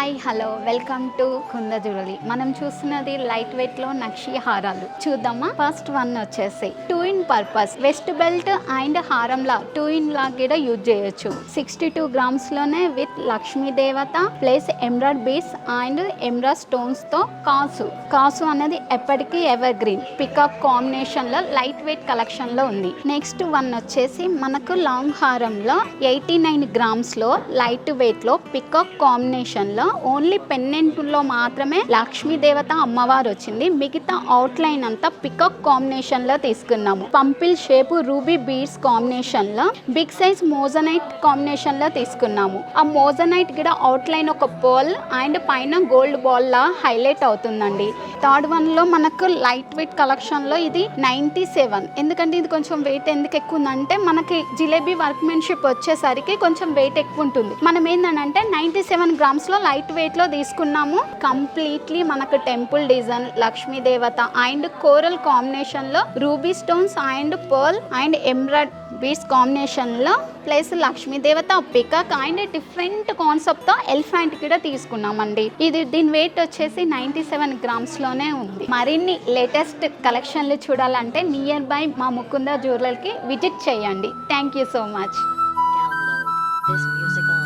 Hi hello welcome to Kunda jewellery. మనం చూస్తున్నది light weight లో నక్షి హారాలు చూద్దామా. ఫస్ట్ వన్ వచ్చేసి 2 in purpose waist belt and హారంలా 2 in లా కూడా యూజ్ చేయొచ్చు. 62 grams లోనే విత్ లక్ష్మీ దేవత plus emerald beads and emerald stones తో కాసు అనేది ఎప్పటికీ ఎవర్ గ్రీన్ పికాక్ కాంబినేషన్ లో లైట్ వెయిట్ కలెక్షన్ లో ఉంది. నెక్స్ట్ వన్ వచ్చేసి మనకు లాంగ్ హారంలో 89 grams లో లైట్ వెయిట్ లో పికాక్ కాంబినేషన్ లో ఓన్లీ పెన్నెంట్ లో మాత్రమే లక్ష్మీ దేవత అమ్మవారు వచ్చింది. మిగతా అవుట్ లైన్ అంతా పికాక్ కాంబినేషన్ లో తీసుకున్నాము. పంపిల్ షేప్ రూబీ బీడ్స్ కాంబినేషన్ లో బిగ్ సైజ్ మోజనైట్ కాంబినేషన్ లో తీసుకున్నాము. ఆ మోజనైట్ కూడా అవుట్ లైన్ ఒక పర్ల్ అండ్ పైన గోల్డ్ బాల్ లా హైలైట్ అవుతుందండి. థర్డ్ వన్ లో మనకు లైట్ వెయిట్ కలెక్షన్ లో ఇది 97. ఎందుకంటే ఇది కొంచెం వెయిట్ ఎందుకు ఎక్కువ ఉందంటే మనకి జిలేబీ వర్క్మెన్షిప్ వచ్చేసరికి కొంచెం వెయిట్ ఎక్కువ ఉంటుంది. మనం ఏంటంటే 97 grams లో లైట్ వెయిట్ లో తీసుకున్నాము. కంప్లీట్లీ మనకు టెంపుల్ డిజైన్ లక్ష్మీ దేవత అండ్ కోరల్ కాంబినేషన్ లో ruby stones and pearl and emerald beads combination లో ప్లస్ లక్ష్మీ దేవత పికాక్ అండ్ డిఫరెంట్ కాన్సెప్ట్ తో ఎలిఫెంట్ కూడా తీసుకున్నామండి. దీని వెయిట్ వచ్చేసి 97 grams లోనే ఉంది. మరిన్ని లేటెస్ట్ కలెక్షన్లు చూడాలంటే నియర్ బై మా ముకుంద జ్యువెలరీకి విజిట్ చేయండి. Thank you so much. Download this music on